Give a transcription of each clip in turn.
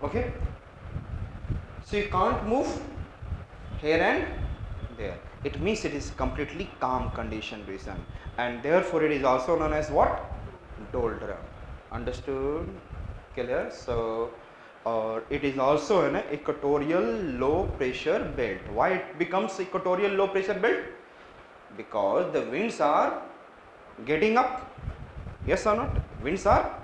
Okay, so you can't move here and there. It means it is completely calm condition region, and therefore it is also known as what? Doldrum. Understood? Clear? So it is also an equatorial low pressure belt. Why it becomes equatorial low pressure belt? Because the winds are getting up. Yes or not? Winds are,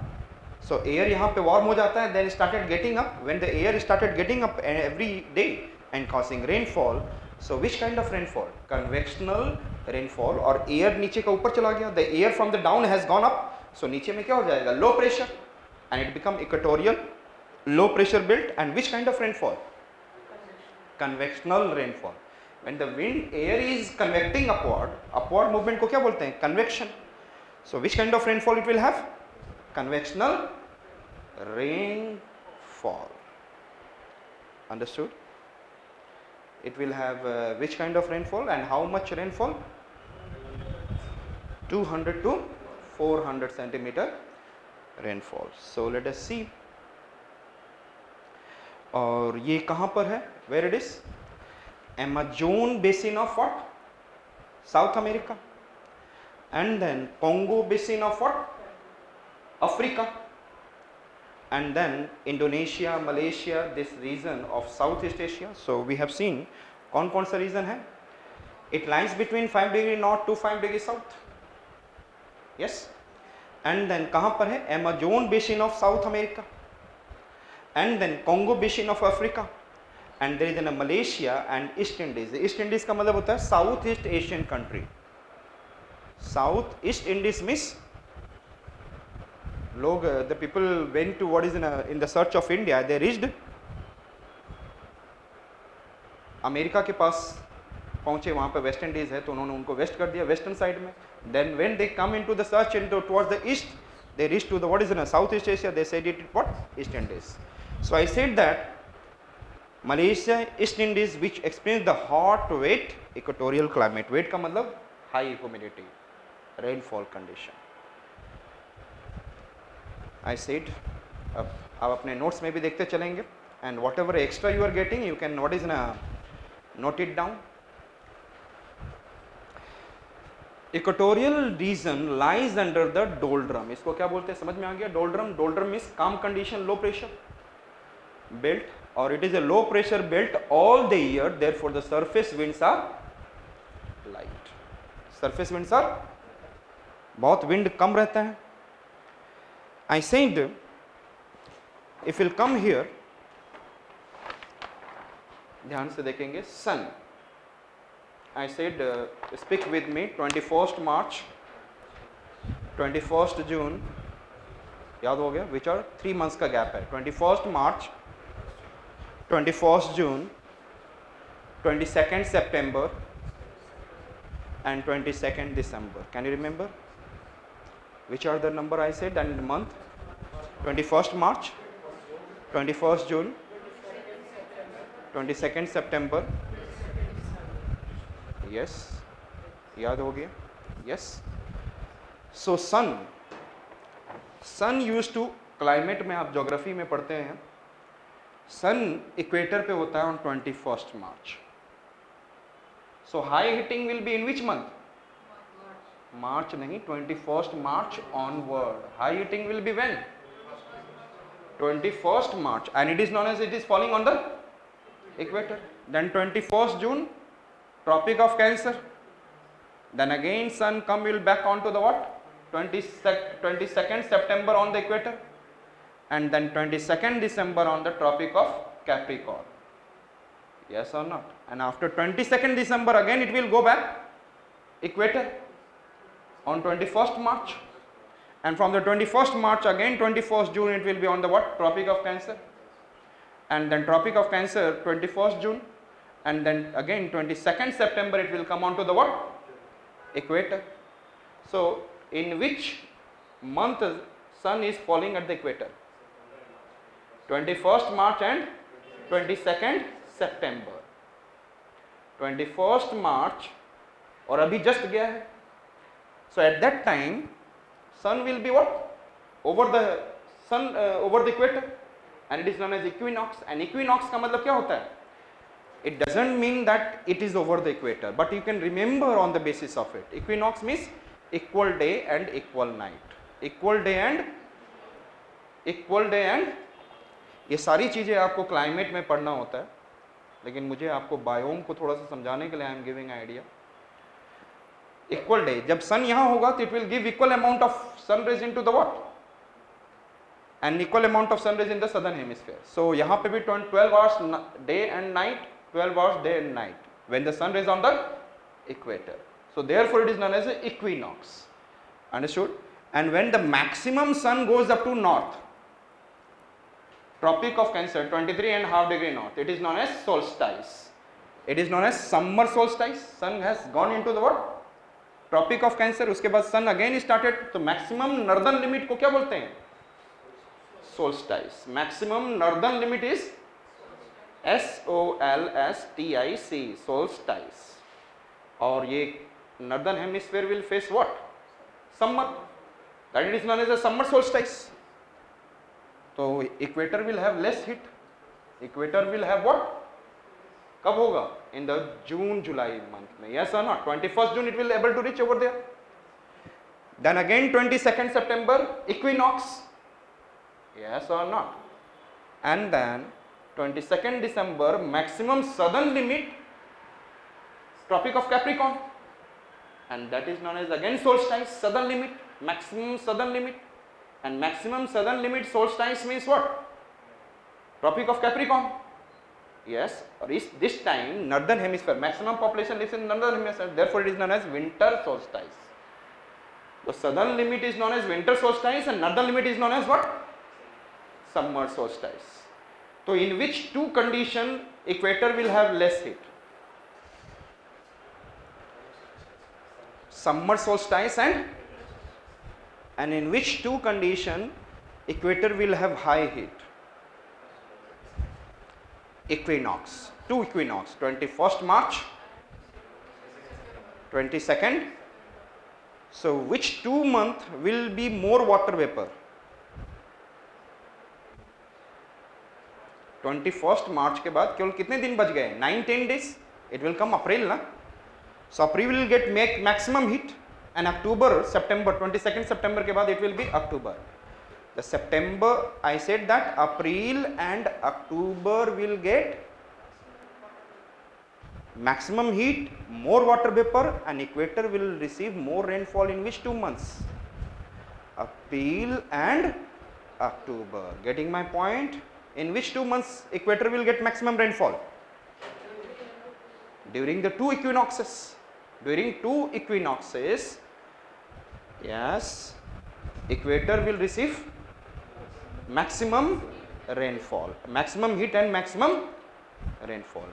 so air यहाँ पे warm हो जाता है, then started getting up. When the air started getting up every day and causing rainfall, so which kind of rainfall? Convectional rainfall, और air नीचे का ऊपर चला गया, the air from the down has gone up, so नीचे में क्या हो जाएगा? Low pressure, and it become equatorial low pressure belt. And which kind of rainfall? Convectional rainfall. When the wind air is convecting upward, upward movement को क्या बोलते हैं? Convection. So which kind of rainfall it will have? Convectional rainfall. Understood? It will have which kind of rainfall and how much rainfall? 200 to 400 centimeter rainfall. So let us see. और ये कहाँ पर है? Where it is? Amazon basin of what? South America. And then Congo basin of what? Africa. And then Indonesia, Malaysia, this region of Southeast Asia. So we have seen कौन कौन सा region है? It lies between 5 degree north to 5 degree south. Yes. And then कहाँ पर है? Amazon basin of South America. And then Congo basin of Africa. And there is in Malaysia and East Indies. East Indies का मतलब होता है Southeast Asian country. Southeast Indies means लोग the people went to what is in the search of India, they reached America के पास पहुंचे, वहाँ पे West Indies है तो उन्होंने उनको वेस्ट कर दिया वेस्टर्न साइड में. Then when they come into the search into towards the east, they reached to the what is in South East Asia, they said it what? East Indies. So I said that Malaysia, East Indies which experience the hot wet equatorial climate. Wet का मतलब high humidity, rainfall condition. I said अब आप अपने notes में भी देखते चलेंगे, and whatever extra you are getting you can what is in a note it down. Equatorial region lies under the doldrum. इसको क्या बोलते हैं? समझ में आ गया? Doldrum. Doldrum means calm condition, low pressure belt, or it is a low pressure belt all the year. Therefore, the surface winds are light. Surface winds are बहुत wind कम रहता है. I said if you'll come here, ध्यान से देखेंगे. Sun. I said speak with me. 21st March, 21st June, याद हो गया? Which are 3 months का gap है. 21st March, 21st June, 22nd September and 22nd December. Can you remember? Which are the number I said and the month? 21st March, 21st June, 22nd September. Yes, याद हो गया? Yes. So sun used to climate में आप geography में पढ़ते हैं, सन equator पे होता है on 21st March. So high hitting will be in which month? March नहीं, 21st March onward. High hitting will be when? 21st March, and it is known as it is falling on the equator. Then 21st June, Tropic of Cancer. Then again sun come will back onto the what? 22nd September on the equator, and then 22nd December on the Tropic of Capricorn. Yes or not? And after 22nd December again it will go back equator on 21st March, and from the 21st March again 21st June it will be on the what? Tropic of Cancer, and then Tropic of Cancer 21st June, and then again 22nd September it will come on to the what? Equator. So in which month sun is falling at the equator? 21st March and 22nd September. 21st March और अभी just गया है. So at that time sun will be what? Over the sun over the equator. and it is known as equinox. And equinox का मतलब क्या होता है? It doesn't mean that it is over the equator, but you can remember on the basis of it. Equinox means equal day and equal night. Equal day and ये सारी चीजें आपको climate में पढ़ना होता है, लेकिन मुझे आपको बायोम को थोड़ा सा समझाने के लिए I am giving idea. Equal day, जब सन यहां होगा तो it will give equal amount of sun rays into the what, and equal amount of sun rays in the southern hemisphere. So यहां पे भी 12 hours day and night, 12 hours day and night when the sun is on the equator. So therefore it is known as equinox. Understood? And when the maximum sun goes up to north, Tropic of Cancer, 23.5 degree north, it is known as solstice. It is known as summer solstice. Sun has gone into the what? Tropic of Cancer. उसके बाद sun again started. तो maximum northern limit को क्या बोलते हैं? Solstice. Maximum northern limit is SOLSTIC, solstice. और ये northern hemisphere will face what? Summer. That it is known as a summer solstice. तो equator will have less heat. Equator will have what? कब होगा? In the June July month में. Yes or not? 21st June it will able to reach over there. Then again 22nd September equinox. Yes or not? And then 22nd December maximum southern limit, Tropic of Capricorn, and that is known as again solstice, southern limit, maximum southern limit. And maximum southern limit solstice means what? Tropic of Capricorn. Yes, or is this time northern hemisphere, maximum population lives in northern hemisphere, therefore it is known as winter solstice. The southern limit is known as winter solstice and northern limit is known as what? Summer solstice. So in which two condition equator will have less heat? Summer solstice and in which two condition equator will have high heat? Equinox. Two equinox, 21st March, 22nd. So which 2 month will be more water vapor? 21st March के बाद केवल कितने दिन बच गए? 9-10 days. It will come April ना. So April will get maximum heat and October, September, 22nd September के बाद it will be October. The September, I said that April and October will get maximum heat, more water vapor, and equator will receive more rainfall in which 2 months? April and October. Getting my point? In which 2 months equator will get maximum rainfall? During the two equinoxes. During two equinoxes, yes, equator will receive maximum rainfall, maximum heat and maximum rainfall.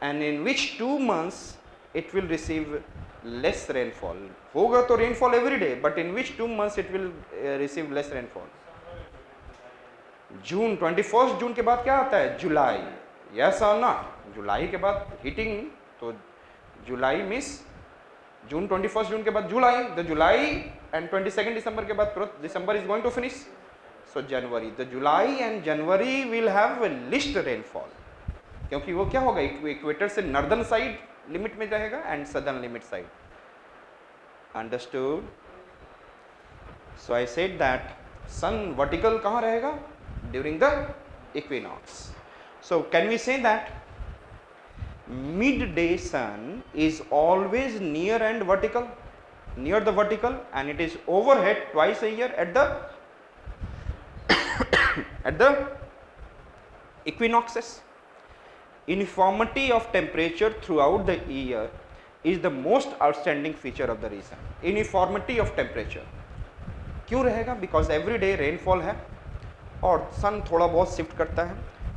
And in which 2 months it will receive less rainfall? होगा तो rainfall every day, but in which 2 months it will receive less rainfall? June, 21st जून के बाद क्या आता है? जुलाई. Yes और not? जुलाई के बाद हीटिंग, तो जुलाई मीन्स जून, 21st जून के बाद जुलाई, द जुलाई एंड 22nd दिसंबर के बाद December is going to finish. So January, the July and January will have least rainfall, क्योंकि वो क्या होगा? इक्वेटर से नॉर्दर्न साइड लिमिट में रहेगा and southern limit side. Understood? So I said that sun vertical कहाँ रहेगा? During the equinox. So can we say that midday sun is always near and vertical, near the vertical, and it is overhead twice a year at the at the equinoxes. Uniformity of temperature throughout the year is the most outstanding feature of the region. Uniformity of temperature क्यों रहेगा? Because every day rainfall है और सन थोड़ा बहुत shift करता है.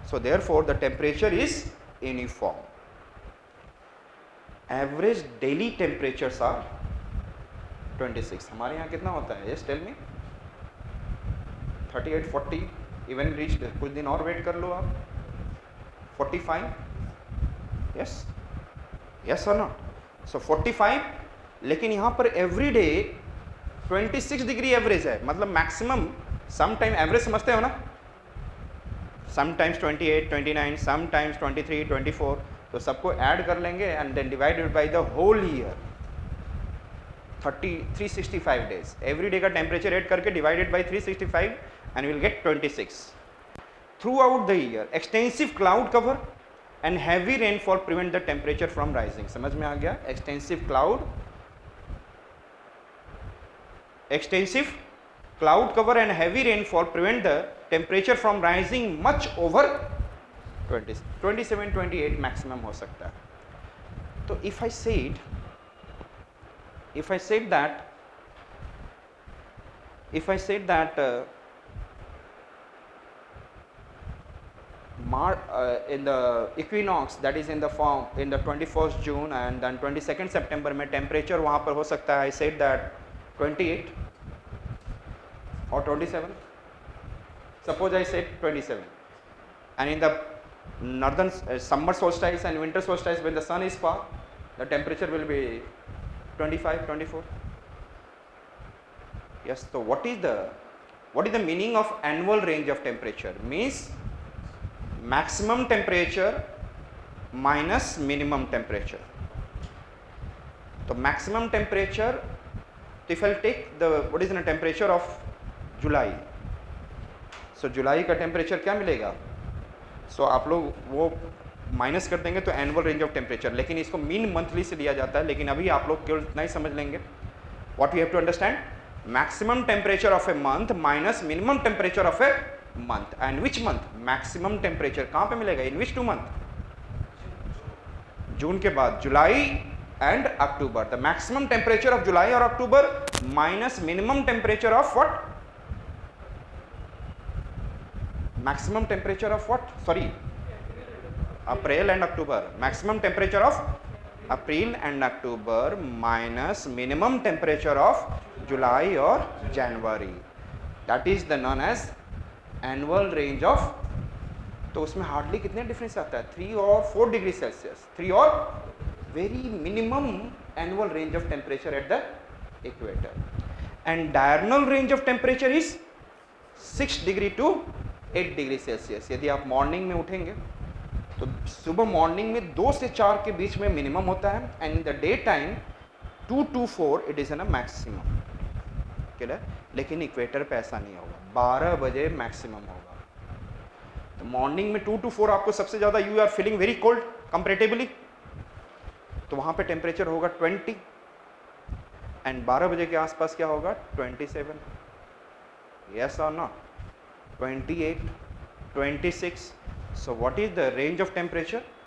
So therefore the temperature is uniform. Average daily temperatures are 26. हमारे यहाँ कितना होता है? Yes tell me. 38, 40, even reach. कुछ दिन और वेट कर लो आप. 45. यस, यस और नॉट? सो 45, लेकिन यहाँ पर एवरी डे 26 डिग्री एवरेज है. मतलब मैक्सिमम, सम टाइम एवरेज समझते हो ना? समटाइम्स 28, 29, समटाइम्स 23, 24, तो सबको ऐड कर लेंगे and then divided by the whole year 365 days, every day का टेम्परेचर ऐड करके divided by 365 and will get 26. Throughout the year extensive cloud cover and heavy rainfall prevent the temperature from rising. समझ में आ गया? Extensive cloud cover and heavy rainfall prevent the temperature from rising much over 27 28 maximum हो सकता है. तो if I said that in the equinox, that is in the 21st June and then 22nd September में temperature वहाँ पर हो सकता है. I said that 28 or 27. Suppose I said 27. And in the northern summer solstice and winter solstice, when the sun is far, the temperature will be 25, 24. Yes. So what is the meaning of annual range of temperature? Means maximum temperature minus minimum temperature. So maximum temperature, if I'll take what is the temperature of जुलाई, सो जुलाई का temperature क्या मिलेगा? सो आप लोग वो minus कर देंगे तो annual range of temperature, लेकिन इसको मीन मंथली से लिया जाता है. लेकिन अभी आप लोग केवल इतना ही समझ लेंगे. What you have to understand, maximum temperature of a month minus minimum temperature of a month. And which month? Maximum temperature कहाँ पे मिलेगा? इन विच 2 मंथ? जून के बाद July and October. The maximum temperature of July और October minus minimum temperature of what? Maximum temperature of what? Sorry, April and October. Maximum temperature of April and October minus minimum temperature of July or January. That is the known as annual range of. तो उसमें hardly कितने difference आता है? 3 और 4 degree Celsius. 3 और very minimum annual range of temperature at the equator. And diurnal range of temperature is 6 degree to 8 degree Celsius. यदि आप morning में उठेंगे तो सुबह मॉर्निंग में 2 से 4 के बीच में मिनिमम होता है and in the day time 2 to 4 it is an maximum. Clear? लेकिन इक्वेटर पे ऐसा नहीं होगा, 12 बजे मैक्सिमम होगा. तो मॉर्निंग में 2 to 4 आपको सबसे ज़्यादा you are feeling very cold comparatively, तो वहाँ पे टेम्परेचर होगा 20 एंड 12 बजे के आसपास क्या होगा? 27. यस और no? 28, 26. So what is the range of temperature?